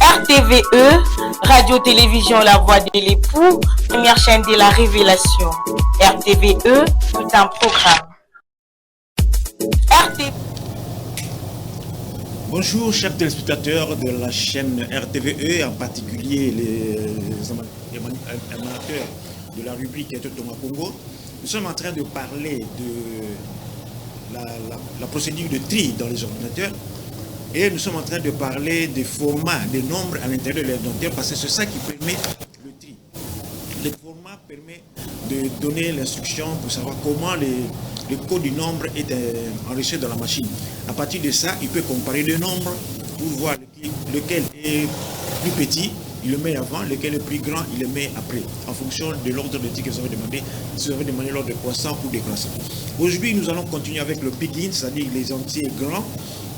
RTVE, Radio-Télévision La Voix de l'époux, première chaîne de la révélation. RTVE, tout un programme. Bonjour chers téléspectateurs de la chaîne RTVE, en particulier les amateurs de la rubrique Thomas Congo. Nous sommes en train de parler de la procédure de tri dans les ordinateurs et nous sommes en train de parler des formats, des nombres à l'intérieur de l'ordinateur parce que c'est ça qui permet le tri. Le format permet de donner l'instruction pour savoir comment le code du nombre est enregistré dans la machine. À partir de ça, il peut comparer deux nombres pour voir lequel est plus petit, il le met avant, lequel est plus grand, il le met après, en fonction de l'ordre de tri que vous avez demandé, si vous avez demandé l'ordre croissant ou décroissant. Aujourd'hui, nous allons continuer avec le begin, c'est-à-dire les entiers grands,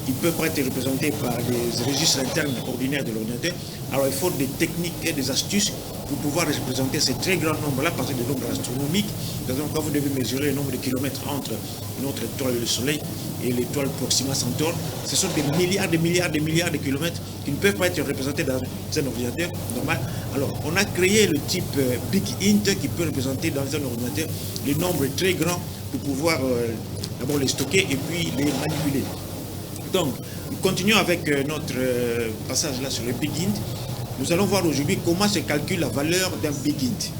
qui peuvent être représentés par des registres internes ordinaires de l'ordinateur. Alors il faut des techniques et des astuces pour pouvoir représenter ces très grands nombres-là, par exemple des nombres astronomiques. Par exemple, quand vous devez mesurer le nombre de kilomètres entre notre étoile et le Soleil et l'étoile Proxima Centauri, ce sont des milliards de kilomètres qui ne peuvent pas être représentés dans un ordinateur normal. Alors on a créé le type Big Int qui peut représenter dans un ordinateur des nombres très grands pour pouvoir d'abord les stocker et puis les manipuler. Donc, nous continuons avec notre passage là sur le Big Int. Nous allons voir aujourd'hui comment se calcule la valeur d'un Big Int.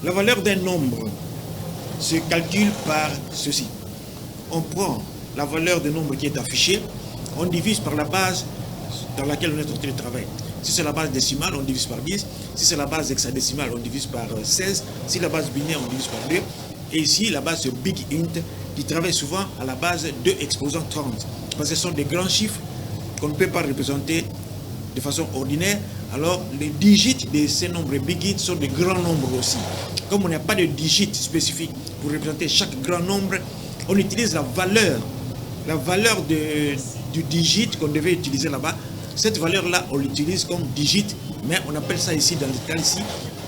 La valeur d'un nombre se calcule par ceci. On prend la valeur du nombre qui est affichée, on divise par la base dans laquelle on est en train de travailler. Si c'est la base décimale, on divise par 10. Si c'est la base hexadécimale, on divise par 16. Si la base binaire, on divise par 2. Et ici, la base Big Int qui travaille souvent à la base de exposant 30. Parce que ce sont des grands chiffres qu'on ne peut pas représenter de façon ordinaire. Alors, les digits de ces nombres Big Int sont des grands nombres aussi. Comme on n'a pas de digits spécifiques pour représenter chaque grand nombre, on utilise la valeur du digit qu'on devait utiliser là-bas. Cette valeur-là, on l'utilise comme digit, mais on appelle ça ici, dans le cas ici,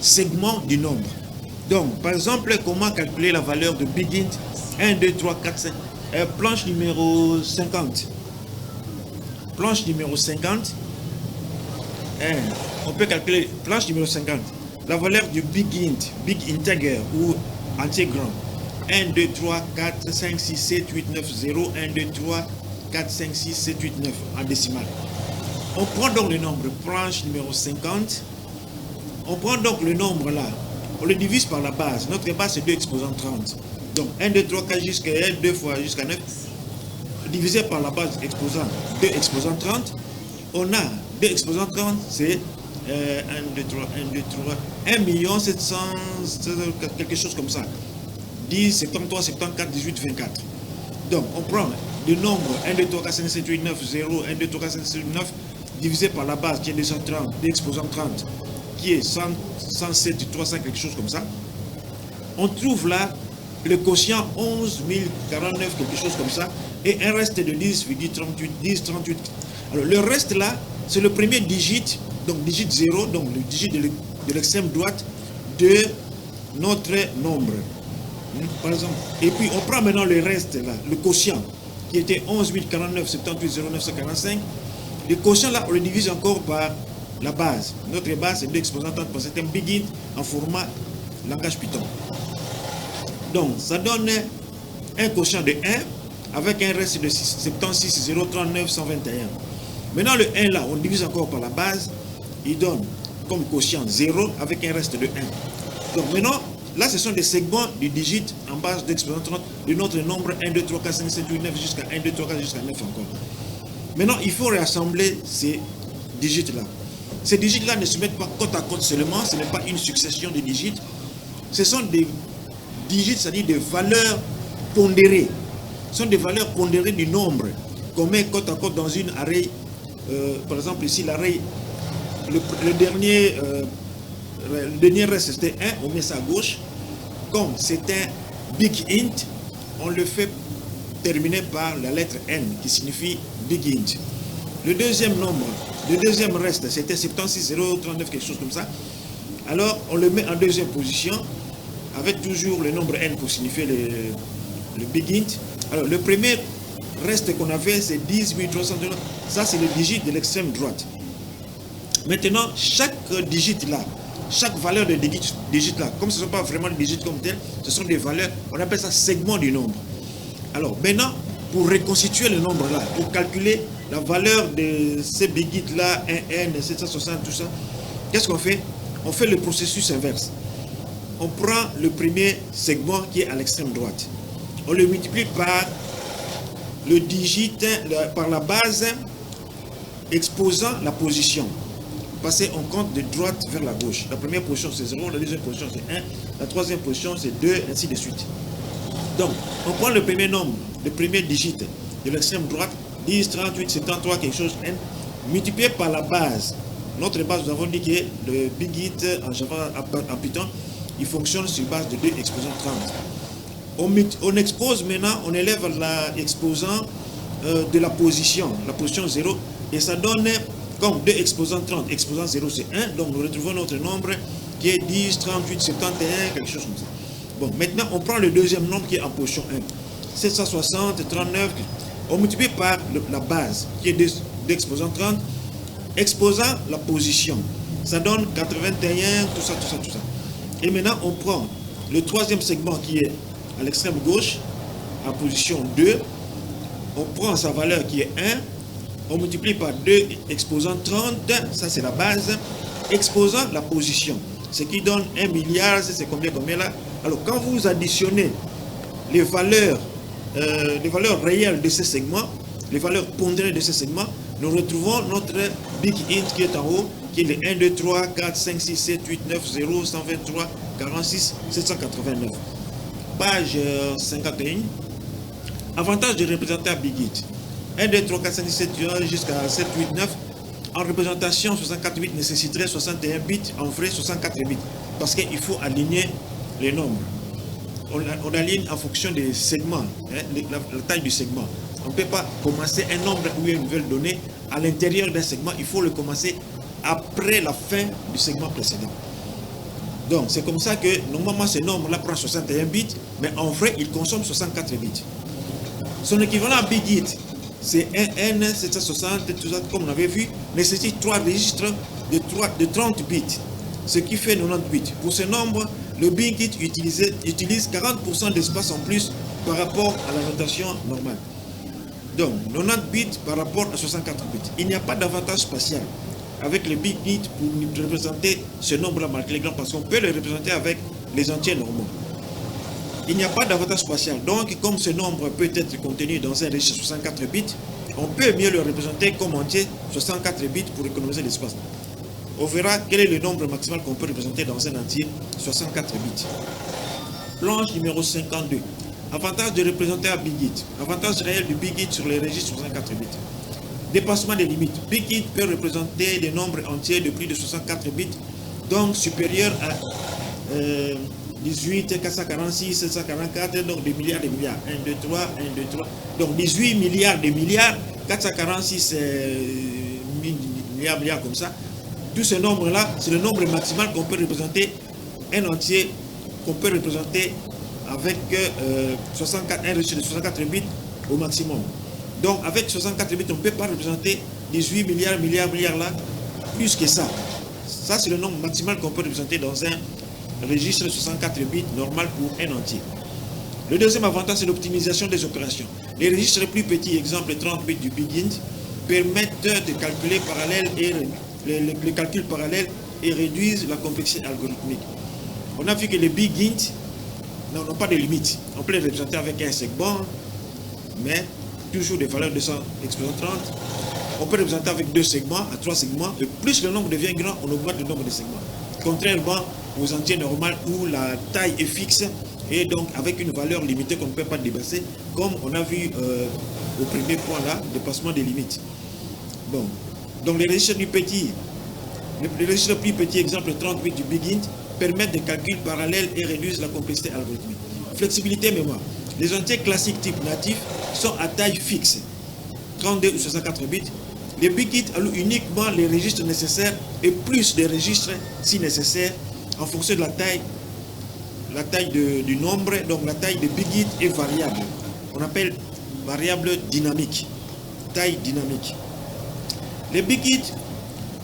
segment du nombre. Donc, par exemple, comment calculer la valeur de Big Int 1, 2, 3, 4, 5. Planche numéro 50. Planche numéro 50. On peut calculer planche numéro 50. La valeur du Big Int, Big Integer ou entier grand. 1, 2, 3, 4, 5, 6, 7, 8, 9, 0. 1, 2, 3, 4, 5, 6, 7, 8, 9 en décimale. On prend donc le nombre planche numéro 50. On prend donc le nombre là. On le divise par la base. Notre base c'est 2 exposant 30. Donc 1, 2, 3, 4 jusqu'à 1, 2 fois jusqu'à 9. Divisé par la base exposant 2 exposant 30. On a 2 exposant 30, c'est 1, 2, 3, 1, 2, 3, 1 700, quelque chose comme ça. 10, 73, 74, 18, 24. Donc on prend le nombre 1, 2, 3, 4, 5, 7, 8, 9, 0, 1, 2, 3, 4, 5, 7, 8, 9, divisé par la base qui est 230, 2 exposant 30, qui est 107, 300, quelque chose comme ça. On trouve là le quotient 11 049, quelque chose comme ça, et un reste de 10,38, 10, 38. Alors le reste là, c'est le premier digit, donc digit 0, donc le digit de l'extrême droite de notre nombre. Par exemple. Et puis on prend maintenant le reste là, le quotient, qui était 11 049, 78 0945. Le quotient là, on le divise encore par la base. Notre base, c'est 2 exposant 30 parce que c'est un Big Int en format langage Python. Donc, ça donne un quotient de 1 avec un reste de 76 039 121. Maintenant, le 1 là, on divise encore par la base. Il donne comme quotient 0 avec un reste de 1. Donc, maintenant, là, ce sont des segments du digit en base d'exposant 30 de notre nombre 1, 2, 3, 4, 5, 7, 8, 9 jusqu'à 1, 2, 3, 4 jusqu'à 9 encore. Maintenant, il faut réassembler ces digits-là. Ces digits-là ne se mettent pas côte à côte seulement, ce n'est pas une succession de digits. Ce sont des digits, c'est-à-dire des valeurs pondérées. Ce sont des valeurs pondérées du nombre qu'on met côte à côte dans une array. Par exemple, ici, l'array, le dernier reste, c'était 1, on met ça à gauche. Comme c'est un Big Int, on le fait terminer par la lettre N, qui signifie Big Int. Le deuxième nombre, le deuxième reste, c'était 76 039, quelque chose comme ça. Alors, on le met en deuxième position, avec toujours le nombre N pour signifier le Big Int. Alors, le premier reste qu'on avait, c'est 10 309. Ça, c'est le digit de l'extrême droite. Maintenant, chaque digit là, chaque valeur de digit là, comme ce ne sont pas vraiment des digits comme tels, ce sont des valeurs, on appelle ça segment du nombre. Alors maintenant, pour reconstituer le nombre là, pour calculer la valeur de ces bigits là, 1N, 760, tout ça, qu'est-ce qu'on fait? On fait le processus inverse. On prend le premier segment qui est à l'extrême droite. On le multiplie par le digit, par la base exposant la position. Passer, on compte de droite vers la gauche. La première position c'est 0, la deuxième position c'est 1, la troisième position c'est 2, ainsi de suite. Donc, on prend le premier nombre, le premier digit de l'extrême droite, 10, 38, 73, quelque chose, n, multiplié par la base. Notre base, nous avons dit que le bigit en Java, en Python, il fonctionne sur base de 2 exposants 30. On expose maintenant, on élève l'exposant de la position 0, et ça donne comme 2 exposants 30, exposant 0 c'est 1, donc nous retrouvons notre nombre qui est 10, 38, 71, quelque chose comme ça. Bon, maintenant on prend le deuxième nombre qui est en position 1, 760, 39, on multiplie par la base qui est 2 exposant 30, exposant la position, ça donne 81, tout ça. Et maintenant on prend le troisième segment qui est à l'extrême gauche, en position 2, on prend sa valeur qui est 1, on multiplie par 2 exposant 30, ça c'est la base, exposant la position, ce qui donne 1 milliard, c'est combien là? Alors quand vous additionnez les valeurs réelles de ces segments, les valeurs pondérées de ces segments, nous retrouvons notre big int qui est en haut, qui est le 1, 2, 3, 4, 5, 6, 7, 8, 9, 0, 123, 46, 789. Page 51. Avantage de représenter un bigit. 1, 2, 3, 4, 5, 6, 7, 8, jusqu'à 7, 8, 9. En représentation, 64 bits nécessiterait 61 bits, en vrai 64 bits. Parce qu'il faut aligner les nombres. On aligne en fonction des segments, la taille du segment. On ne peut pas commencer un nombre ou une nouvelle donnée à l'intérieur d'un segment. Il faut le commencer après la fin du segment précédent. Donc, c'est comme ça que normalement ce nombre-là prend 61 bits, mais en vrai, il consomme 64 bits. Son équivalent bigit, c'est 1N, 760, tout ça, comme on avait vu, nécessite 3 registres de 30 bits, ce qui fait 90 bits. Pour ce nombre, le bigit utilise 40% d'espace en plus par rapport à la notation normale. Donc, 90 bits par rapport à 64 bits. Il n'y a pas d'avantage spatial avec le bigit pour représenter ce nombre-là malgré les grands, parce qu'on peut le représenter avec les entiers normaux. Il n'y a pas d'avantage spatial. Donc, comme ce nombre peut être contenu dans un registre 64 bits, on peut mieux le représenter comme entier 64 bits pour économiser l'espace. On verra quel est le nombre maximal qu'on peut représenter dans un entier 64 bits. Planche numéro 52. Avantage de représenter un bigit. Avantage réel du bigit sur les registres 64 bits. Dépassement des limites. Bigit peut représenter des nombres entiers de plus de 64 bits, donc supérieurs à 18, 446, 744, donc des milliards de milliards. 1, 2, 3, 1, 2, 3. Donc 18 milliards de milliards, 446 milliards comme ça. Tous ces nombres-là, c'est le nombre maximal qu'on peut représenter, un entier qu'on peut représenter avec un registre de 64 bits au maximum. Donc avec 64 bits, on ne peut pas représenter 18 milliards là, plus que ça. Ça, c'est le nombre maximal qu'on peut représenter dans un registre 64 bits normal pour un entier. Le deuxième avantage, c'est l'optimisation des opérations. Les registres plus petits, exemple 30 bits du bigint, permettent de calculer parallèle et les calculs parallèles et réduisent la complexité algorithmique. On a vu que les bigint n'ont pas de limite. On peut les représenter avec un segment, mais toujours des valeurs de 100 exposant 30. On peut représenter avec 2 segments, à 3 segments. Et plus le nombre devient grand, on augmente le nombre de segments. Contrairement aux entiers normales où la taille est fixe et donc avec une valeur limitée qu'on ne peut pas dépasser, comme on a vu au premier point là, dépassement des limites. Bon. Donc les registres plus petits, exemple 30 bits du bigint, permettent des calculs parallèles et réduisent la complexité algorithmique. Flexibilité mémoire. Les entiers classiques type natif sont à taille fixe, 32 ou 64 bits. Les bigits allouent uniquement les registres nécessaires et plus de registres si nécessaire en fonction de la taille du nombre. Donc la taille de bigit est variable. On appelle variable dynamique, taille dynamique. Le BigInt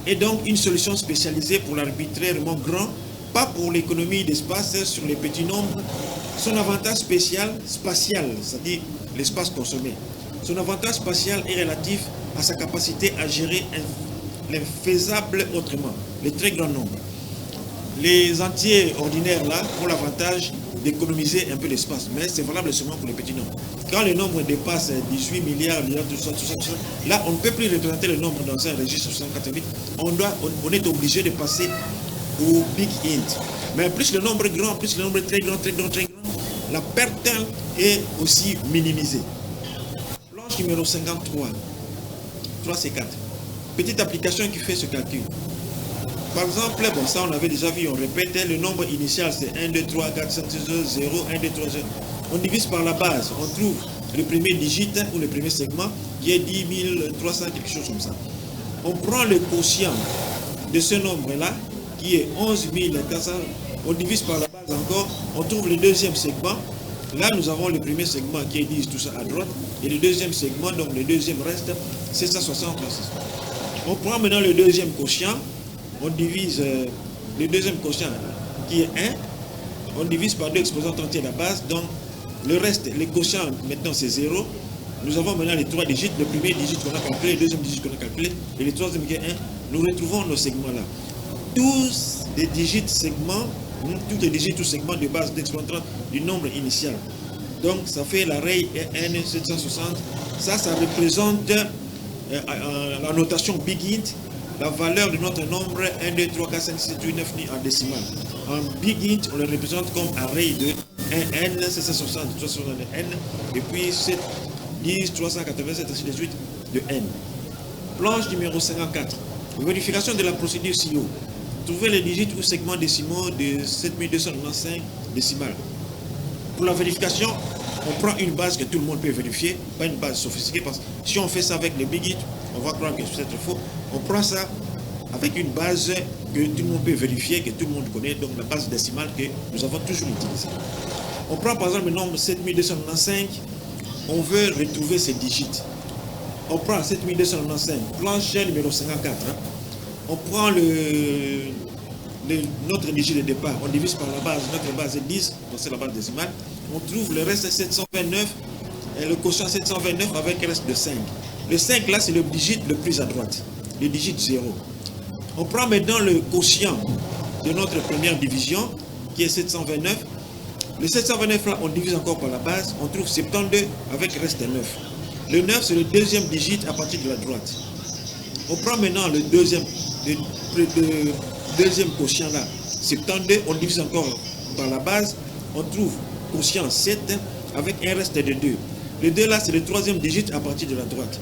est donc une solution spécialisée pour l'arbitrairement grand, pas pour l'économie d'espace sur les petits nombres. Son avantage spatial, c'est-à-dire l'espace consommé. Son avantage spatial est relatif à sa capacité à gérer l'infaisable autrement, les très grands nombres. Les entiers ordinaires là ont l'avantage d'économiser un peu d'espace, mais c'est valable seulement pour les petits nombres. Quand le nombre dépasse 18 milliards, tout ça, là on ne peut plus représenter le nombre dans un registre 148, on est obligé de passer au BigInt. Mais plus le nombre est grand, plus le nombre est très grand, la perte est aussi minimisée. Planche numéro 53, 3C4. Petite application qui fait ce calcul. Par exemple, bon, ça on avait déjà vu, on répète, le nombre initial c'est 1, 2, 3, 4, 5, 6, 0, 1, 2, 3, 0. On divise par la base, on trouve le premier digit ou le premier segment qui est 10 300, quelque chose comme ça. On prend le quotient de ce nombre-là qui est 11 400, on divise par la base encore, on trouve le deuxième segment. Là, nous avons le premier segment qui est 10, tout ça à droite, et le deuxième segment, donc le deuxième reste, c'est 760. On prend maintenant le deuxième quotient, on divise le deuxième quotient qui est 1, on divise par 2 exposants entiers à la base, donc le reste, les quotients maintenant c'est 0. Nous avons maintenant les 3 digits, le premier digit qu'on a calculé, le deuxième digit qu'on a calculé, et le troisième qui est 1. Nous retrouvons nos segments là. Tous les digits segments, tous les digits ou segments de base d'exposant du nombre initial. Donc ça fait l'array N 760. Ça représente la notation BigInt, la valeur de notre nombre 1, 2, 3, 4, 5, 6, 8, 9, 10 en décimal. En BigInt, on le représente comme array de 1N, 760, 360 de N, et puis 7, 10, 387, ainsi de suite de N. Planche numéro 54. Vérification de la procédure SIO. Trouver les digits ou segments décimaux de 7295 décimales. Pour la vérification, on prend une base que tout le monde peut vérifier, pas une base sophistiquée, parce que si on fait ça avec le BigInt, on va croire que c'est peut-être faux. On prend ça avec une base que tout le monde peut vérifier, que tout le monde connaît, donc la base décimale que nous avons toujours utilisée. On prend par exemple le nombre 7295, on veut retrouver ces digits. On prend 7295, planche numéro 54. On prend notre digit de départ, on divise par la base, notre base est 10, donc c'est la base décimale. On trouve le reste 729, et le quotient 729 avec un reste de 5. Le 5 là, c'est le digit le plus à droite, le digit 0. On prend maintenant le quotient de notre première division, qui est 729. Le 729 là, on divise encore par la base, on trouve 72 avec reste 9. Le 9, c'est le deuxième digit à partir de la droite. On prend maintenant le deuxième quotient là, 72, on divise encore par la base, on trouve quotient 7 avec un reste de 2. Le 2 là, c'est le troisième digit à partir de la droite.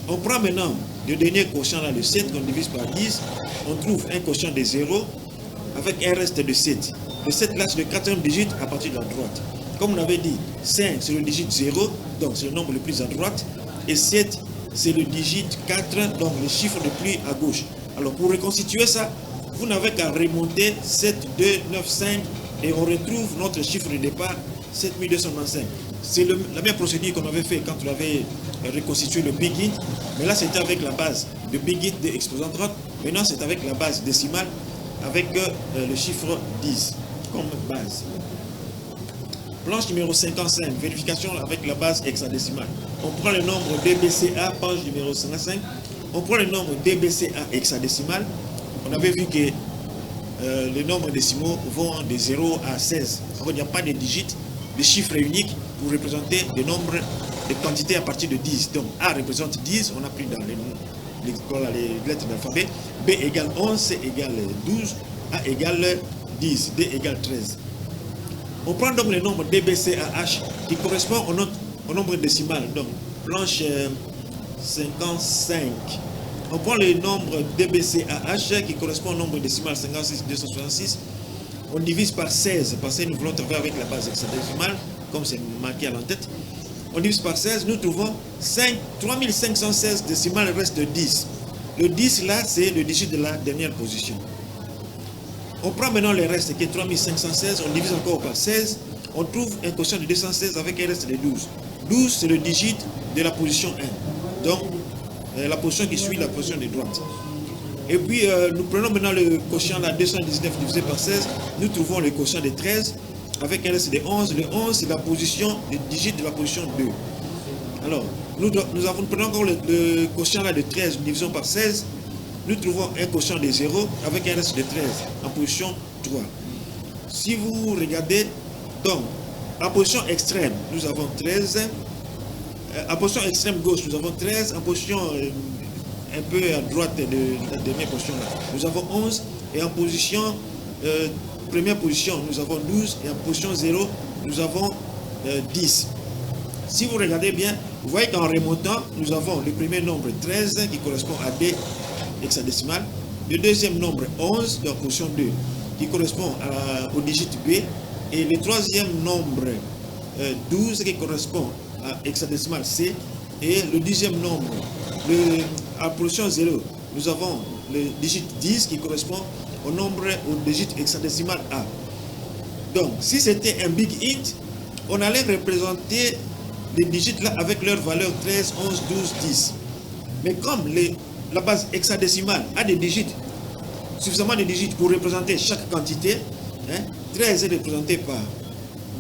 On prend maintenant le dernier quotient là, le 7, qu'on divise par 10, on trouve un quotient de 0 avec un reste de 7. Le 7 là, c'est le quatrième digit à partir de la droite. Comme on avait dit, 5 c'est le digit 0, donc c'est le nombre le plus à droite, et 7 c'est le digit 4, donc le chiffre le plus à gauche. Alors pour reconstituer ça, vous n'avez qu'à remonter 7, 2, 9, 5 et on retrouve notre chiffre de départ 7295. C'est la même procédure qu'on avait fait quand on avait reconstitué le BigInt, mais là c'était avec la base de BigInt de exposant 30. Maintenant c'est avec la base décimale avec le chiffre 10 comme base. Planche numéro 55, vérification avec la base hexadécimale. On prend le nombre DBCA, page numéro 55. On prend le nombre DBCA hexadécimal. On avait vu que les nombres décimaux vont de 0 à 16. Il n'y a pas de digits, de chiffres uniques pour représenter des nombres, des quantités à partir de 10. Donc A représente 10, on a pris dans les lettres d'alphabet. B égale 11, C égale 12, A égale 10, D égale 13. On prend donc le nombre DBCAH qui correspond au nombre décimal. Donc, planche 55. On prend le nombre DBCAH qui correspond au nombre décimal 56 266. On divise par 16 parce que nous voulons travailler avec la base hexadécimale, comme c'est marqué à l'entête. On divise par 16, nous trouvons 3516 décimales, reste de 10. Le 10 là, c'est le digit de la dernière position. On prend maintenant le reste qui est 3516, on divise encore par 16, on trouve un quotient de 216 avec un reste de 12. 12, c'est le digit de la position 1. Donc, la position qui suit la position de droite. Et puis, nous prenons maintenant le quotient là, 219 divisé par 16. Nous trouvons le quotient de 13 avec un reste de 11. Le 11, c'est la position, le digit de la position 2. Alors, nous prenons encore le quotient là de 13 divisé par 16. Nous trouvons un quotient de 0 avec un reste de 13 en position 3. Si vous regardez, donc, en position extrême, nous avons 13. En position extrême gauche, nous avons 13. En position un peu à droite de la dernière position, là, nous avons 11. Et en position, première position, nous avons 12. Et en position 0, nous avons 10. Si vous regardez bien, vous voyez qu'en remontant, nous avons le premier nombre 13 qui correspond à D hexadécimal. Le deuxième nombre 11 de la position 2 qui correspond au digit B. Et le troisième nombre 12 qui correspond à hexadécimal C. Et le dixième nombre, à position 0, nous avons le digit 10 qui correspond au digit hexadécimal A. Donc, si c'était un big int, on allait représenter les digits là avec leur valeur 13, 11, 12, 10. Mais comme la base hexadécimale a des digits, suffisamment de digits pour représenter chaque quantité, 13 est représenté par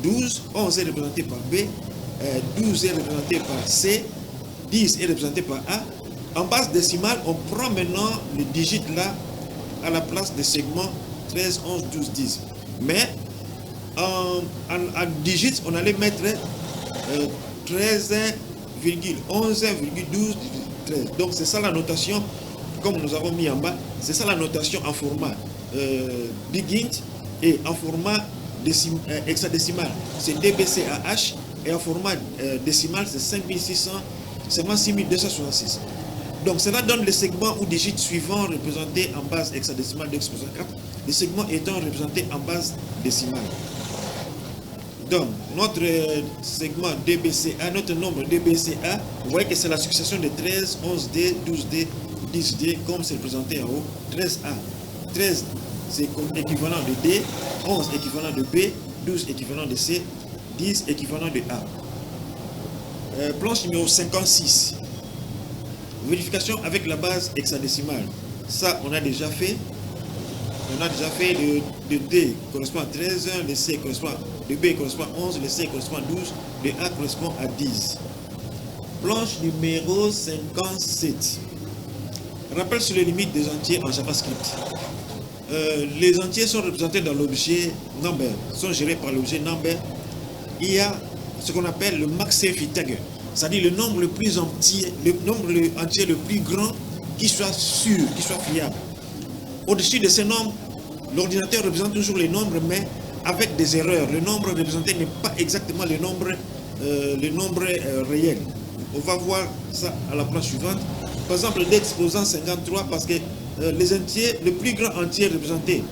12, 11 est représenté par B, 12 est représenté par C, 10 est représenté par A. En base décimale, on prend maintenant les digits là à la place des segments 13, 11, 12, 10. Mais en digits, on allait mettre 13,11,12, 13. Donc c'est ça la notation, comme nous avons mis en bas, c'est ça la notation en format big int et en format hexadécimal, c'est DBCAH et en format décimal, c'est 6266. Donc cela donne les segments ou digits suivants représentés en base hexadécimale d'exposant 4, les segments étant représentés en base décimale. Donc, notre segment DBCA, notre nombre DBCA, vous voyez que c'est la succession de 13, 11D, 12D, 10D, comme c'est présenté en haut. 13A. 13, c'est équivalent de D, 11 équivalent de B, 12 équivalent de C, 10 équivalent de A. Planche numéro 56. Vérification avec la base hexadécimale. Ça, on a déjà fait. On a déjà fait le D correspond à 13, le C correspond le B correspond à 11, le C correspond à 12, le A correspond à 10. Planche numéro 57. Rappel sur les limites des entiers en JavaScript. Les entiers sont représentés dans l'objet number, sont gérés par l'objet number. Il y a ce qu'on appelle le max-safe integer, c'est-à-dire le nombre le plus entier, le nombre entier le plus grand qui soit sûr, qui soit fiable. Au-dessus de ces nombres, l'ordinateur représente toujours les nombres, mais avec des erreurs. Le nombre représenté n'est pas exactement le nombre réel. On va voir ça à la planche suivante. Par exemple, d'exposant 53, parce que les entiers, le plus grand entier représenté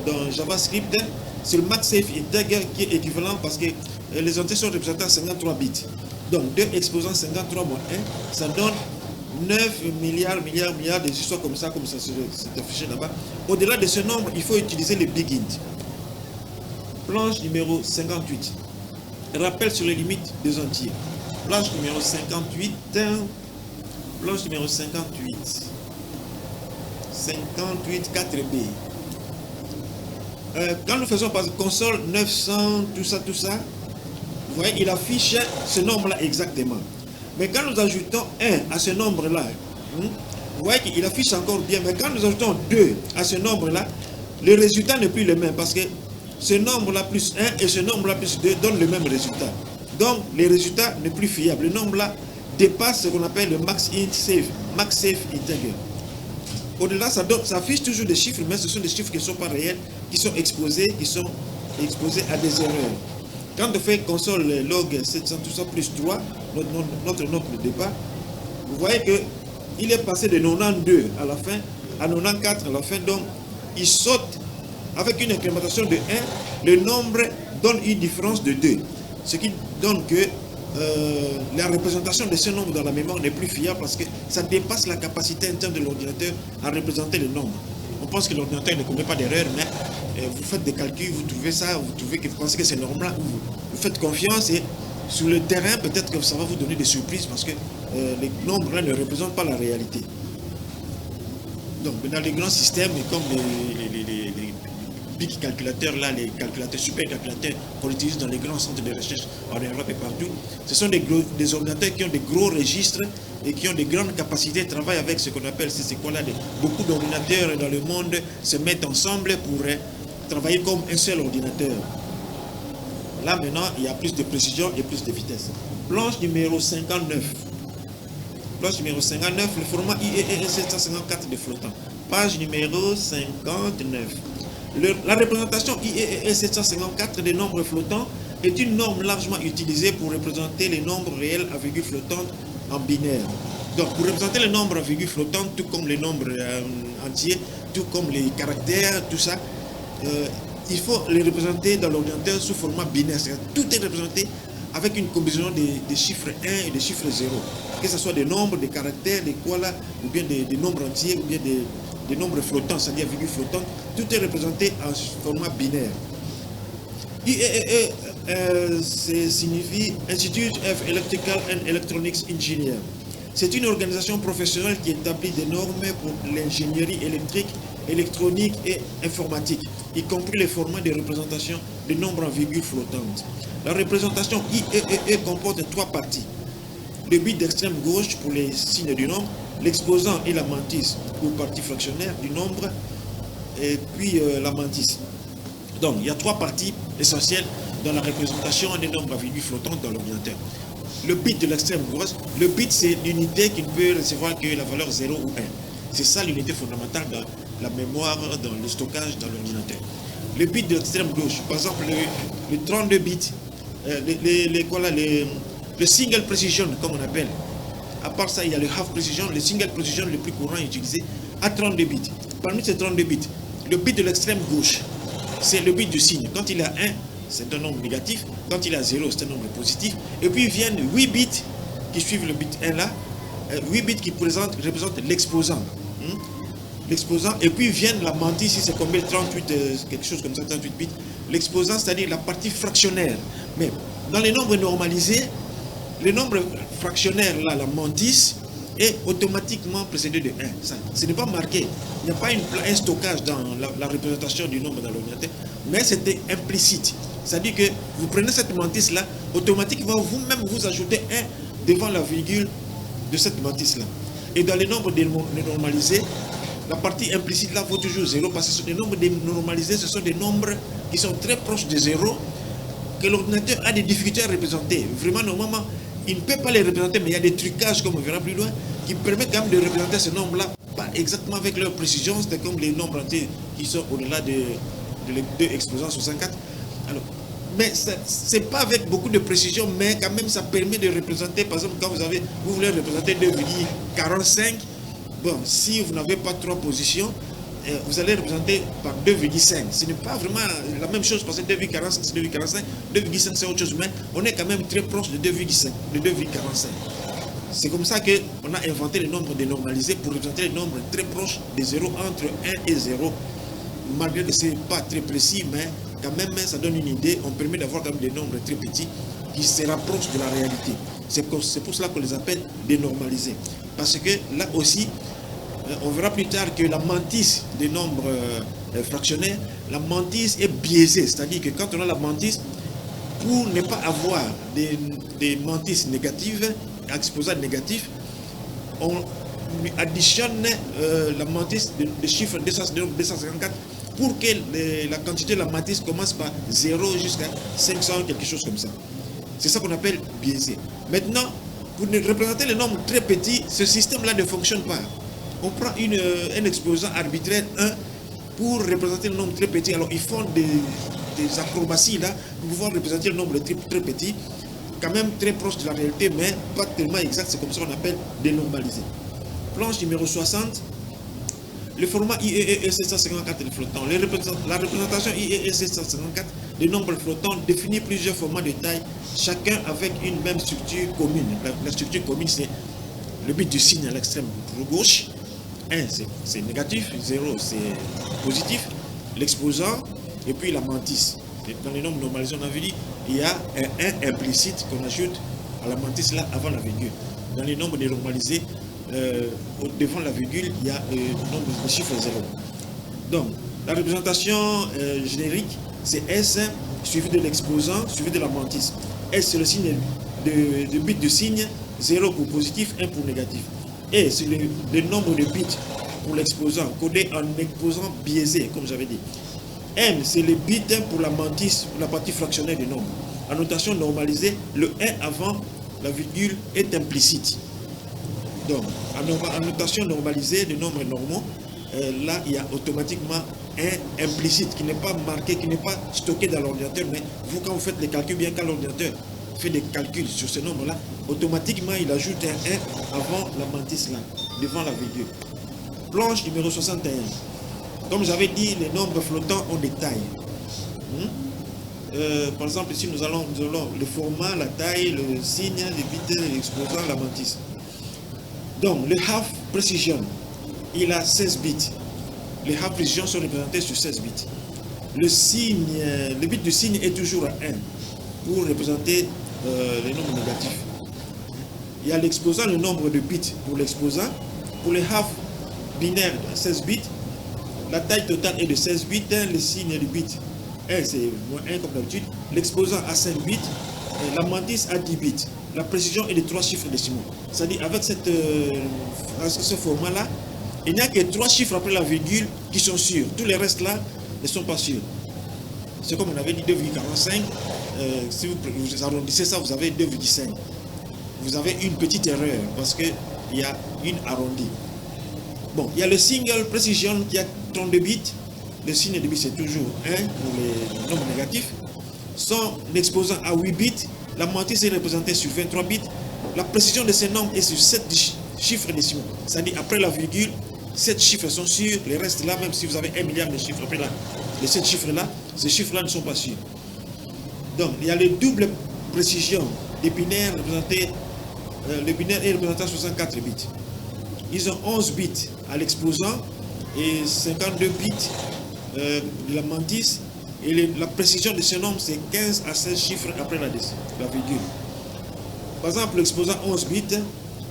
dans JavaScript, c'est le max-safe integer qui est équivalent parce que les entiers sont représentés à 53 bits. Donc 2 exposant 53 moins 1, ça donne 9 milliards des histoires comme ça c'est affiché là-bas. Au-delà de ce nombre, il faut utiliser le big int. Planche numéro 58. Rappel sur les limites des entiers. Planche numéro 58. Planche numéro 58. 58 4B. Quand nous faisons par console 900, tout ça, vous voyez, il affiche ce nombre-là exactement. Mais quand nous ajoutons 1 à ce nombre-là, vous voyez qu'il affiche encore bien. Mais quand nous ajoutons 2 à ce nombre-là, le résultat n'est plus le même parce que ce nombre-là plus 1 et ce nombre-là plus 2 donnent le même résultat. Donc, le résultat n'est plus fiable. Le nombre-là dépasse ce qu'on appelle le max safe integer. Au-delà, ça affiche toujours des chiffres, mais ce sont des chiffres qui ne sont pas réels, qui sont exposés à des erreurs. Quand on fait console log 700, tout ça, plus 3, notre note de départ, vous voyez qu'il est passé de 92 à la fin à 94 à la fin. Donc, il saute avec une incrémentation de 1. Le nombre donne une différence de 2. Ce qui donne que la représentation de ce nombre dans la mémoire n'est plus fiable parce que ça dépasse la capacité interne de l'ordinateur à représenter le nombre. On pense que l'ordinateur ne commet pas d'erreur, mais vous faites des calculs, vous trouvez ça, vous pensez que c'est normal, vous faites confiance et Sur le terrain, peut-être que ça va vous donner des surprises parce que les nombres là ne représentent pas la réalité. Donc, dans les grands systèmes, comme les big calculateurs, là, les calculateurs, super calculateurs qu'on utilise dans les grands centres de recherche en Europe et partout, ce sont des ordinateurs qui ont des gros registres et qui ont des grandes capacités, travaillent avec ce qu'on appelle, c'est quoi là, beaucoup d'ordinateurs dans le monde se mettent ensemble pour travailler comme un seul ordinateur. Là maintenant, il y a plus de précision et plus de vitesse. Planche numéro 59. Planche numéro 59, le format IEEE 754 de flottant. Page numéro 59. La représentation IEEE 754 des nombres flottants est une norme largement utilisée pour représenter les nombres réels à virgule flottante en binaire. Donc, pour représenter les nombres à virgule flottante, tout comme les nombres entiers, tout comme les caractères, tout ça, il faut les représenter dans l'ordinateur sous format binaire. Tout est représenté avec une combinaison des chiffres 1 et des chiffres 0. Que ce soit des nombres, des caractères, des quoi là, ou bien des nombres entiers, ou bien des nombres flottants, c'est-à-dire virgule flottante. Tout est représenté en format binaire. IEEE signifie Institute of Electrical and Electronics Engineer. C'est une organisation professionnelle qui établit des normes pour l'ingénierie électrique, électronique et informatique, y compris les formats de représentation de nombres en virgule flottante. La représentation IEEE comporte 3 parties. Le bit d'extrême gauche pour les signes du nombre, l'exposant et la mantis pour partie fractionnaire du nombre, et puis la mantis. Donc, il y a 3 parties essentielles dans la représentation des nombres à virgule flottante dans l'ordinateur. Le bit de l'extrême gauche, le bit c'est l'unité qui ne peut recevoir que la valeur 0 ou 1. C'est ça l'unité fondamentale dans la mémoire, dans le stockage dans l'ordinateur. Le bit de l'extrême gauche, par exemple le 32 bits, le single precision comme on appelle. À part ça, il y a le half precision, le single precision le plus courant utilisé à 32 bits. Parmi ces 32 bits, le bit de l'extrême gauche, c'est le bit du signe. Quand il a 1, c'est un nombre négatif. Quand il a 0, c'est un nombre positif. Et puis viennent 8 bits qui suivent le bit 1 là. 8 bits qui représentent l'exposant. L'exposant. Et puis viennent la mantis, si c'est combien 38, quelque chose comme ça, 38 bits. L'exposant, c'est-à-dire la partie fractionnaire. Mais dans les nombres normalisés, le nombre fractionnaire là, la mantis, est automatiquement précédé de 1. Ça, ce n'est pas marqué. Il n'y a pas un stockage dans la représentation du nombre dans l'ordinateur, mais c'était implicite. C'est-à-dire que vous prenez cette mantis-là, automatiquement, vous-même, vous ajoutez 1 devant la virgule de cette mantis-là. Et dans les nombres dénormalisés, la partie implicite là vaut toujours 0, parce que les nombres dénormalisés, ce sont des nombres qui sont très proches de 0, que l'ordinateur a des difficultés à représenter. Vraiment, normalement, il ne peut pas les représenter, mais il y a des trucages, comme on verra plus loin, qui permettent quand même de représenter ce nombre-là, pas exactement avec leur précision, c'est comme les nombres entiers qui sont au-delà de 2 exposants 64. Alors, mais ce n'est pas avec beaucoup de précision, mais quand même ça permet de représenter, par exemple, quand vous voulez représenter 2,45, bon, si vous n'avez pas 3 positions, vous allez représenter par 2,5. Ce n'est pas vraiment la même chose parce que 2,45 c'est 2,45, 2,5 c'est autre chose, mais on est quand même très proche de 2,5, de 2,45. C'est comme ça qu'on a inventé les nombres dénormalisés pour représenter les nombres très proches des 0, entre 1 et 0. Malgré que ce n'est pas très précis, mais quand même ça donne une idée, on permet d'avoir quand même des nombres très petits qui se rapprochent de la réalité. C'est pour cela qu'on les appelle dénormalisés. Parce que là aussi, on verra plus tard que la mantis des nombres fractionnaires, la mantis est biaisée. C'est-à-dire que quand on a la mantis, pour ne pas avoir des mantis négatives, exposants négatifs, on additionne la mantis de chiffre 254 pour que la quantité de la mantis commence par 0 jusqu'à 500, quelque chose comme ça. C'est ça qu'on appelle biaisé. Maintenant, pour représenter les nombres très petits, ce système-là ne fonctionne pas. On prend un exposant arbitraire 1 pour représenter le nombre très petit. Alors ils font des acrobaties là pour pouvoir représenter le nombre très, très petit, quand même très proche de la réalité, mais pas tellement exact. C'est comme ça qu'on appelle dénormalisé. Planche numéro 60. Le format IEEE 754 est flottant. La représentation IEEE 754 des nombres flottants définit plusieurs formats de taille, chacun avec une même structure commune. La structure commune, c'est le bit du signe à l'extrême gauche. 1 c'est négatif, 0 c'est positif, l'exposant et puis la mantis. Dans les nombres normalisés, on avait dit il y a un 1 implicite qu'on ajoute à la mantis là avant la virgule. Dans les nombres dénormalisés, devant la virgule, il y a le nombre de chiffres 0. Donc, la représentation générique, c'est S suivi de l'exposant, suivi de la mantis. S, c'est le signe de bit de signe, 0 pour positif, 1 pour négatif. Et c'est le nombre de bits pour l'exposant, codé en exposant biaisé, comme j'avais dit. M, c'est le bit pour la mantis, pour la partie fractionnelle du nombre. En notation normalisée, le 1 avant la virgule est implicite. Donc, en notation normalisée de nombres normaux, là, il y a automatiquement un implicite qui n'est pas marqué, qui n'est pas stocké dans l'ordinateur, mais vous, quand vous faites les calculs, bien quand l'ordinateur fait des calculs sur ce nombre-là, automatiquement, il ajoute un 1 avant la mantis là, devant la virgule. Planche numéro 61. Comme j'avais dit, les nombres flottants ont des tailles. Par exemple, ici, nous allons le format, la taille, le signe, les bits, l'exposant, la mantis. Donc, le half precision, il a 16 bits. Les half precision sont représentés sur 16 bits. Le bit du signe est toujours à 1 pour représenter les nombres négatifs. Il y a l'exposant, le nombre de bits pour l'exposant. Pour les half binaires, 16 bits. La taille totale est de 16 bits. Le signe du bit, 1, c'est moins 1 comme d'habitude. L'exposant a 5 bits. Et la mantis a 10 bits. La précision est de 3 chiffres décimaux. C'est-à-dire, avec ce format-là, il n'y a que 3 chiffres après la virgule qui sont sûrs. Tous les restes là ne sont pas sûrs. C'est comme on avait dit 2,45. Si vous arrondissez ça, vous avez 2,5. Vous avez une petite erreur parce qu'il y a une arrondie. Bon, il y a le single precision qui a 32 bits. Le signe de bit, c'est toujours 1 pour les nombres négatifs. Son exposant à 8 bits. La mantis est représentée sur 23 bits. La précision de ces nombres est sur 7 chiffres décimaux. C'est-à-dire, après la virgule, 7 chiffres sont sûrs. Les restes là, même si vous avez 1 milliard de chiffres après les 7 chiffres-là, ces chiffres-là ne sont pas sûrs. Donc, il y a le double précision des binaires représentés. Le binaire est représenté à 64 bits. Ils ont 11 bits à l'exposant et 52 bits de la mantis. Et la précision de ce nombre, c'est 15 à 16 chiffres après la virgule. Par exemple, l'exposant 11 bits,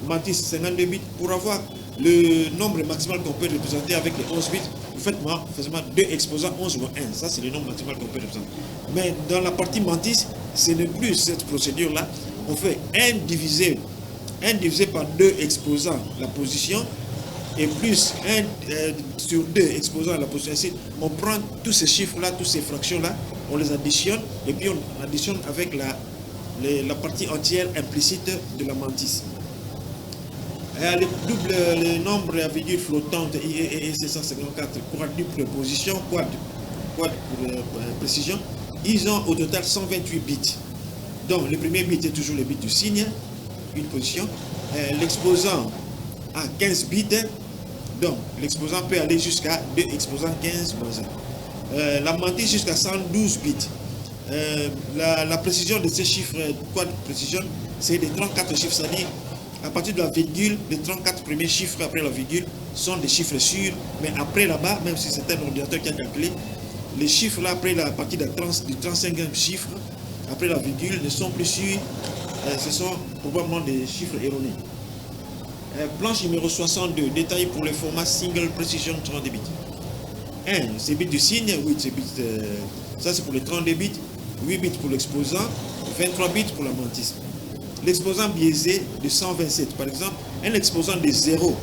mantis 52 bits. Pour avoir le nombre maximal qu'on peut représenter avec les 11 bits, vous faites facilement 2 exposants 11 moins 1. Ça, c'est le nombre maximal qu'on peut représenter. Mais dans la partie mantis, ce n'est plus cette procédure-là. On fait 1 divisé par 2 exposant la position, et plus 1 sur 2 exposant la position. Ainsi, on prend tous ces chiffres-là, toutes ces fractions-là, on les additionne, et puis on additionne avec la partie entière implicite de la mantis. Le nombre à virgule flottante et 754 quadruple position, quad pour précision, ils ont au total 128 bits. Donc le premier bit est toujours le bit du signe, une position. L'exposant a 15 bits, donc l'exposant peut aller jusqu'à 2 exposants 15 moins 1. La mantis jusqu'à 112 bits. La précision de ces chiffres, quad précision, c'est des 34 chiffres, c'est-à-dire à partir de la virgule, les 34 premiers chiffres après la virgule sont des chiffres sûrs, mais après là-bas, même si c'est un ordinateur qui a calculé, les chiffres là, après la partie du 35e chiffre, après la virgule, ne sont plus sûrs, ce sont probablement des chiffres erronés. Planche numéro 62, détail pour le format single precision 32 bits. 1, c'est bits du signe, 8 c'est bits, ça c'est pour les 32 bits, 8 bits pour l'exposant, 23 bits pour la mantis. L'exposant biaisé de 127, par exemple, un exposant de 0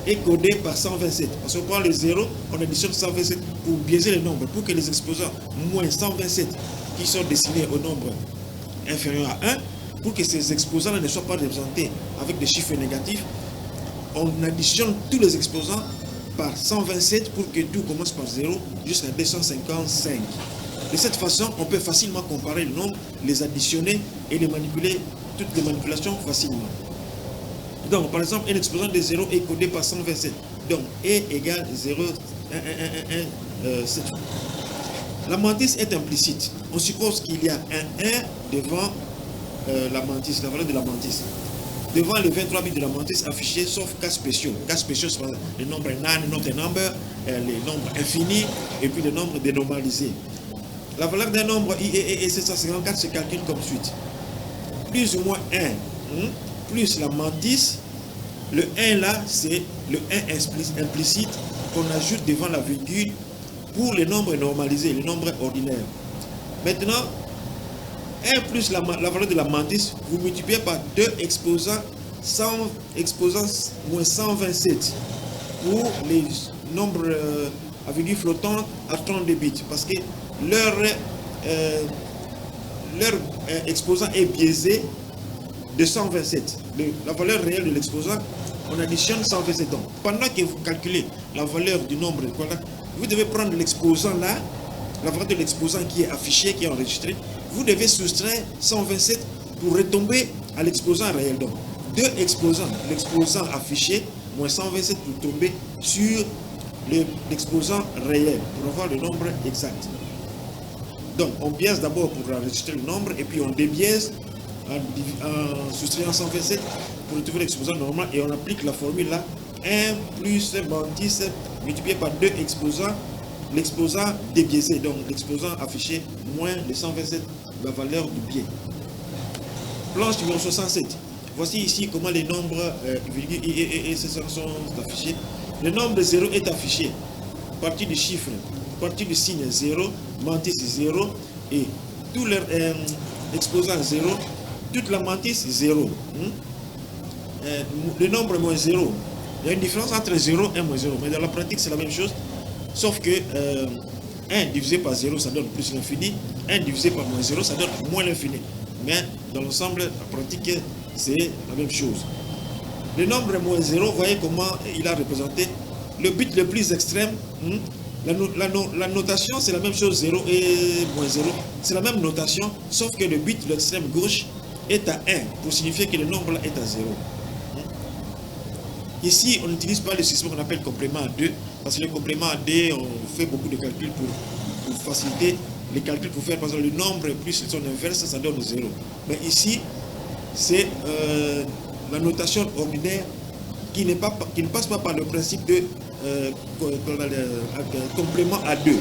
est codé par 127. Parce qu'on prend les 0, on additionne 127 pour biaiser les nombres, pour que les exposants moins 127 qui sont destinés au nombre inférieur à 1, pour que ces exposants ne soient pas représentés avec des chiffres négatifs, on additionne tous les exposants par 127 pour que tout commence par 0 jusqu'à 255. De cette façon, on peut facilement comparer le nombre, les additionner et les manipuler, toutes les manipulations facilement. Donc, par exemple, un exposant de 0 est codé par 127. Donc, E égale 0, 1, 1, 1, 1, 7. La mantis est implicite. On suppose qu'il y a un 1 devant la mantis, la valeur de la mantis. Devant les 23 bits de la mantis affichés, sauf cas spéciaux. Cas spéciaux, c'est les nombres non, not a number, les nombres infinis et puis les nombres dénormalisés. La valeur d'un nombre IEEE 754 se calcule comme suite. Plus ou moins 1, plus la mantis. Le 1 là, c'est le 1 implicite qu'on ajoute devant la virgule pour les nombres normalisés, les nombres ordinaires. Maintenant, 1 plus la valeur de la mantis, vous multipliez par 2 exposant moins 127 pour les nombres à virgule flottante à 32 bits. Parce que leur exposant est biaisé de 127. La valeur réelle de l'exposant, on additionne 127. Donc, pendant que vous calculez la valeur du nombre, vous devez prendre l'exposant là, la valeur de l'exposant qui est affiché, qui est enregistré. Vous devez soustraire 127 pour retomber à l'exposant réel. Donc, deux exposants, l'exposant affiché, moins 127 pour tomber sur l'exposant réel, pour avoir le nombre exact. Donc, on biaise d'abord pour enregistrer le nombre, et puis on débiaise en soustrayant 127 pour retrouver l'exposant normal, et on applique la formule là, 1 plus mantis multiplié par 2 exposants, l'exposant débiaisé, donc l'exposant affiché moins de 127, la valeur du biais. Planche numéro 67. Voici ici comment les nombres virgule et sont affichés. Le nombre de 0 est affiché à partir du chiffre, à partir du signe 0, mantis 0, et tout leur exposant 0, toute la mantis 0. Le nombre moins 0, il y a une différence entre 0 et moins 0, mais dans la pratique c'est la même chose, sauf que 1 divisé par 0 ça donne plus l'infini, 1 divisé par moins 0 ça donne moins l'infini. Mais dans l'ensemble, la pratique c'est la même chose. Le nombre moins 0, vous voyez comment il a représenté le bit le plus extrême. La notation c'est la même chose, 0 et moins 0, c'est la même notation, sauf que le bit de l'extrême gauche est à 1 pour signifier que le nombre là est à 0. Ici, on n'utilise pas le système qu'on appelle complément à 2, parce que le complément à 2, on fait beaucoup de calculs pour faciliter les calculs, pour faire par exemple le nombre plus son inverse, ça donne 0. Mais ici, c'est la notation ordinaire qui ne passe pas par le principe de complément à 2.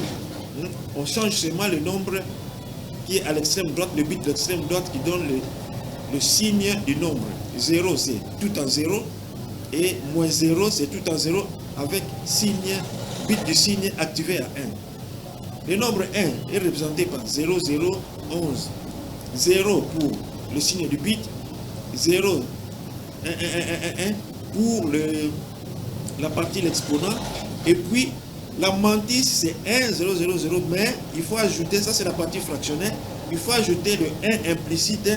On change seulement le nombre qui est à l'extrême droite, le bit de l'extrême droite qui donne le signe du nombre. 0, c'est tout en 0. Et moins 0, c'est tout en 0 avec signe, bit du signe activé à 1. Le nombre 1 est représenté par 0, 0, 11. 0 pour le signe du bit, 0, 1, 1, 1, 1, 1 pour la partie l'exponent. Et puis la mantis c'est 1, 0, 0, 0, mais il faut ajouter, ça c'est la partie fractionnelle, il faut ajouter le 1 implicite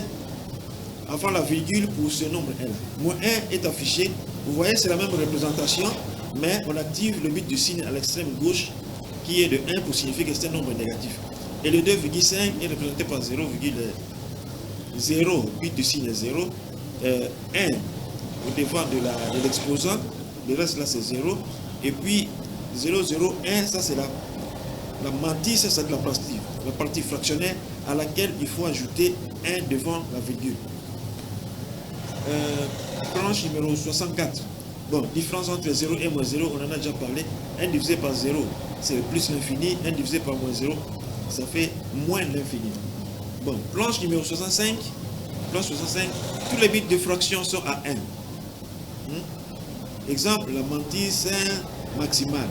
avant la virgule pour ce nombre 1 là. Moins 1 est affiché. Vous voyez, c'est la même représentation, mais on active le bit du signe à l'extrême gauche qui est de 1 pour signifier que c'est un nombre négatif. Et le 2,5 est représenté par 0,0, bit du signe 0, 1 au devant de l'exposant, le reste là c'est 0, et puis 0, 0, 1, ça c'est la mantis, ça c'est la partie fractionnelle à laquelle il faut ajouter 1 devant la virgule. Planche numéro 64. Bon, différence entre 0 et moins 0, on en a déjà parlé. 1 divisé par 0, c'est plus l'infini. 1 divisé par moins 0, ça fait moins l'infini. Bon, planche numéro 65. Planche 65, tous les bits de fraction sont à 1. Exemple, la mantis maximale.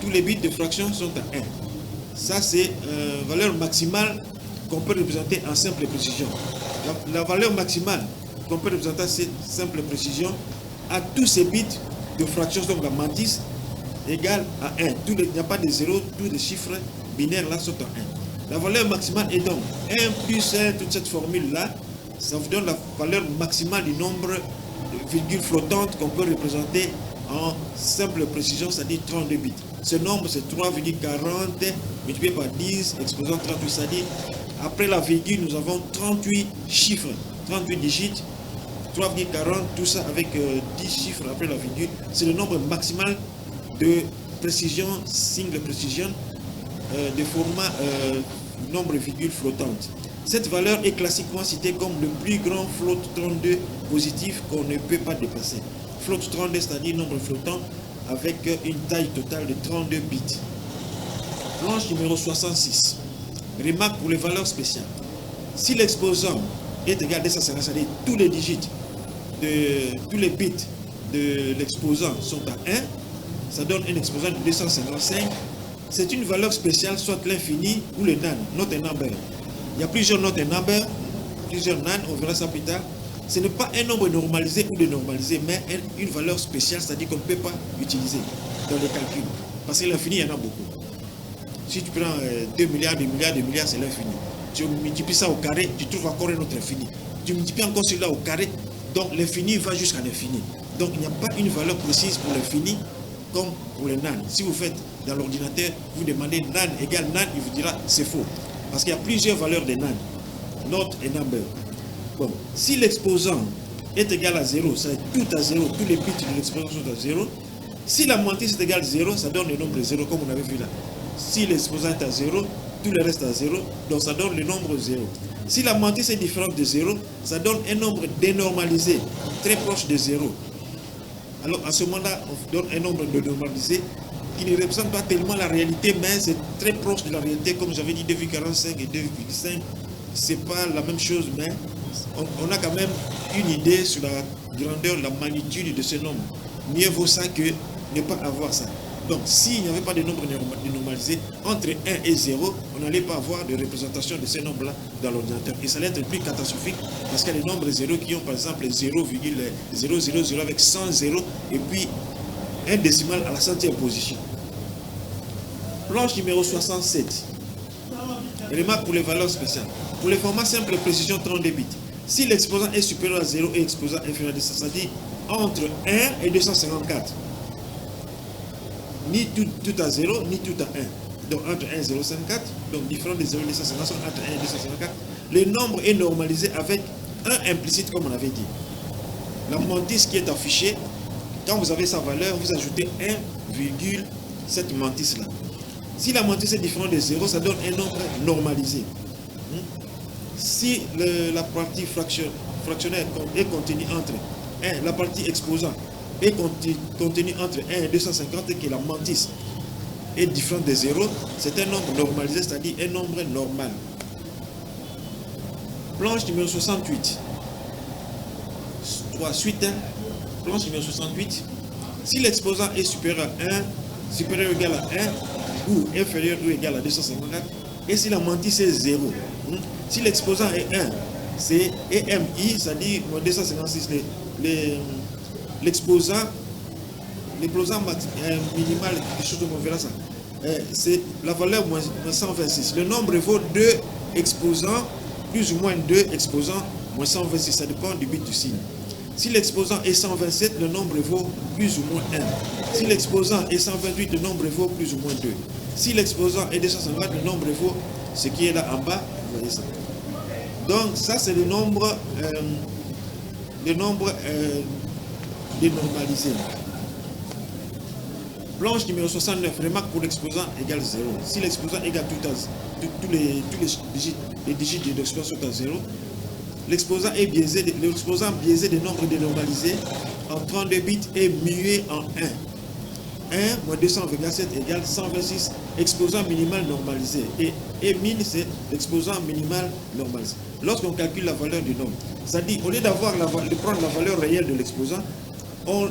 Tous les bits de fraction sont à 1. Ça, c'est valeur maximale qu'on peut représenter en simple précision. La valeur maximale qu'on peut représenter cette simple précision à tous ces bits de fraction, donc la mantis égale à 1. Il n'y a pas de 0, tous les chiffres binaires là sont à 1. La valeur maximale est donc 1 plus 1, toute cette formule là, ça vous donne la valeur maximale du nombre de virgules flottantes qu'on peut représenter en simple précision, c'est-à-dire 32 bits. Ce nombre c'est 3,40 multiplié par 10, exposant 38, c'est-à-dire après la virgule nous avons 38 chiffres, 38 digits. 3,40, tout ça avec 10 chiffres après la virgule, c'est le nombre maximal de précision, single précision, de format nombre virgule flottante. Cette valeur est classiquement citée comme le plus grand float 32 positif qu'on ne peut pas dépasser. Float 32, c'est-à-dire nombre flottant avec une taille totale de 32 bits. Planche numéro 66. Remarque pour les valeurs spéciales. Si l'exposant est égal à 250, c'est-à-dire tous les bits de l'exposant sont à 1, ça donne un exposant de 255. C'est une valeur spéciale, soit l'infini ou le nan, not a number. Il y a plusieurs not a number, plusieurs nan, on verra ça plus tard. Ce n'est pas un nombre normalisé ou dénormalisé, mais une valeur spéciale, c'est-à-dire qu'on ne peut pas utiliser dans les calculs. Parce que l'infini, il y en a beaucoup. Si tu prends 2 milliards, 2 milliards, 2 milliards, c'est l'infini. Tu multiplies ça au carré, tu trouves encore un autre infini. Tu multiplies encore celui-là au carré, donc l'infini va jusqu'à l'infini. Donc il n'y a pas une valeur précise pour l'infini comme pour le nan. Si vous faites dans l'ordinateur, vous demandez nan égale nan, il vous dira c'est faux. Parce qu'il y a plusieurs valeurs de nan. Not a number. Bon, si l'exposant est égal à 0, c'est tout à 0, tous les bits de l'exposant sont à 0. Si la moitié est égale à 0, ça donne le nombre 0, comme on avait vu là. Si l'exposant est à 0, tout le reste à 0, donc ça donne le nombre 0. Si la moitié est différente de 0, ça donne un nombre dénormalisé, très proche de 0. Alors à ce moment-là, on donne un nombre dénormalisé qui ne représente pas tellement la réalité, mais c'est très proche de la réalité, comme j'avais dit 2,45 et 2,5. C'est pas la même chose, mais on a quand même une idée sur la grandeur, la magnitude de ce nombre. Mieux vaut ça que ne pas avoir ça. Donc, s'il n'y avait pas de nombre dénormalisé, entre 1 et 0, on n'allait pas avoir de représentation de ces nombres-là dans l'ordinateur. Et ça allait être plus catastrophique parce qu'il y a des nombres 0 qui ont par exemple 0,000 avec 100 zéros et puis un décimal à la centième position. Planche numéro 67. Remarque pour les valeurs spéciales. Pour les formats simples, précision 32 bits. Si l'exposant est supérieur à 0 et l'exposant inférieur à 200, c'est-à-dire entre 1 et 254. Ni tout à 0, ni tout à 1. Donc entre 1 et 0,54, donc différent des 0 et 250 sont entre 1 et 254. Le nombre est normalisé avec 1 implicite comme on avait dit. La mantis qui est affichée, quand vous avez sa valeur, vous ajoutez 1, cette mantis là. Si la mantis est différente de 0, ça donne un nombre normalisé. Si la partie fractionnaire est contenue entre 1, la partie exposant est contenue entre 1 et 250 et que la mantis est différente de 0, c'est un nombre normalisé, c'est-à-dire un nombre normal. Planche numéro 68. Suite 1, planche numéro 68. Si l'exposant est supérieur à 1, supérieur ou égal à 1, ou inférieur ou égal à 254, et si la mantis est 0, si l'exposant est 1, c'est EMI, c'est-à-dire 256, l'exposant minimal, on verra ça, c'est la valeur moins 126. Le nombre vaut 2 exposants, plus ou moins 2 exposants, moins 126, ça dépend du bit du signe. Si l'exposant est 127, le nombre vaut plus ou moins 1. Si l'exposant est 128, le nombre vaut plus ou moins 2. Si l'exposant est 250, le nombre vaut ce qui est là en bas, vous voyez ça. Donc ça c'est le nombre dénormalisé. Planche numéro 69, remarque pour l'exposant égale 0. Si l'exposant égale tous les digits de l'exposant sont à 0, l'exposant biaisé des nombres dénormalisés en 32 bits est mué en 1. 1 moins 200,7 égale 126, exposant minimal normalisé. Et min, c'est l'exposant minimal normalisé. Lorsqu'on calcule la valeur du nombre, c'est-à-dire, au lieu de prendre la valeur réelle de l'exposant, on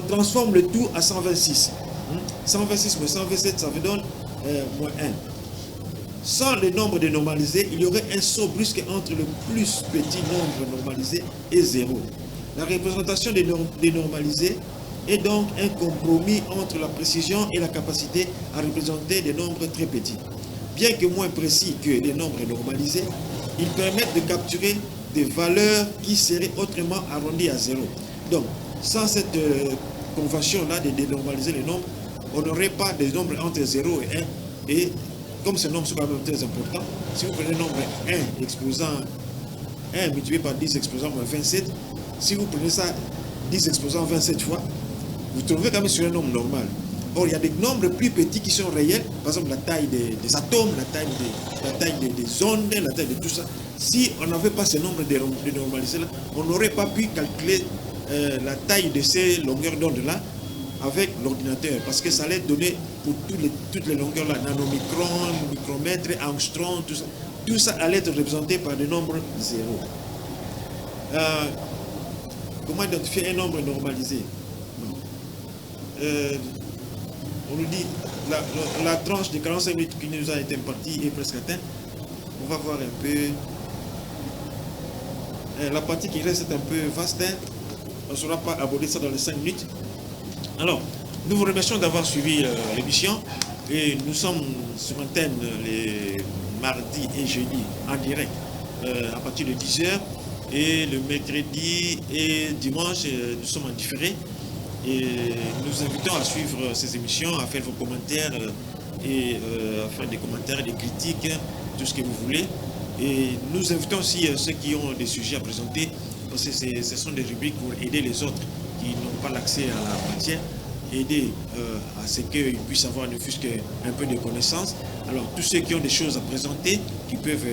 transforme le tout à 126. 126 moins 127, ça vous donne moins 1. Sans le nombre dénormalisé, il y aurait un saut brusque entre le plus petit nombre normalisé et 0. La représentation dénormalisée est donc un compromis entre la précision et la capacité à représenter des nombres très petits. Bien que moins précis que les nombres normalisés, ils permettent de capturer des valeurs qui seraient autrement arrondies à 0. Donc, sans cette convention-là de dénormaliser les nombres, on n'aurait pas des nombres entre 0 et 1. Et comme ces nombres sont quand même très importants, si vous prenez le nombre 1 exposant 1 multiplié par 10 exposant moins 27, si vous prenez ça 10 exposant 27 fois, vous trouvez quand même sur un nombre normal. Or, il y a des nombres plus petits qui sont réels, par exemple la taille des atomes, la taille des ondes, la taille de tout ça. Si on n'avait pas ces nombres dénormalisés là, on n'aurait pas pu calculer la taille de ces longueurs d'onde là avec l'ordinateur, parce que ça allait donner pour toutes les longueurs là, nanomicron, micromètre, angstrom, tout ça allait être représenté par des nombres zéro. Comment identifier un nombre normalisé? On nous dit la tranche de 45 minutes qui nous a été impartie est presque atteinte. On va voir un peu. La partie qui reste est un peu vaste. On ne saura pas aborder ça dans les 5 minutes. Alors, nous vous remercions d'avoir suivi l'émission. Et nous sommes sur antenne les mardis et jeudis en direct à partir de 10h. Et le mercredi et dimanche, nous sommes en différé. Et nous invitons à suivre ces émissions, à faire vos commentaires et à faire des commentaires, des critiques, tout ce que vous voulez. Et nous invitons aussi ceux qui ont des sujets à présenter, parce que ce sont des rubriques pour aider les autres qui n'ont pas l'accès à la matière, aider à ce qu'ils puissent avoir ne fût-ce qu'un peu de connaissances. Alors tous ceux qui ont des choses à présenter, qui peuvent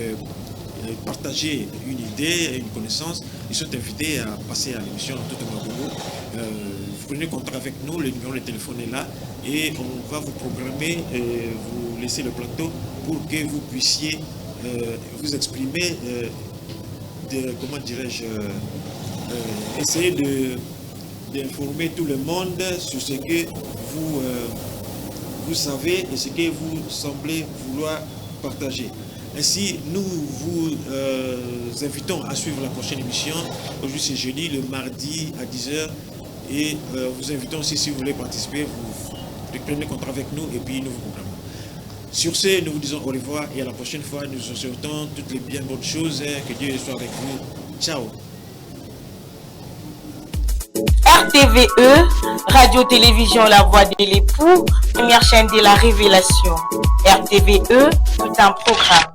partager une idée, une connaissance, ils sont invités à passer à l'émission Tout au Magogo. Vous prenez contact avec nous, le numéro de téléphone est là et on va vous programmer, vous laisser le plateau pour que vous puissiez vous exprimer, comment dirais-je, essayer d'informer tout le monde sur ce que vous savez et ce que vous semblez vouloir partager. Ainsi, nous vous invitons à suivre la prochaine émission. Aujourd'hui, c'est jeudi, le mardi à 10h. Et vous invitons aussi, si vous voulez participer, vous prenez contact avec nous et puis nous vous programmons. Sur ce, nous vous disons au revoir et à la prochaine fois. Nous vous souhaitons toutes les bien bonnes choses. Que Dieu soit avec vous. Ciao. RTVE, Radio-Télévision La Voix de l'époux, première chaîne de la révélation. RTVE, tout un programme.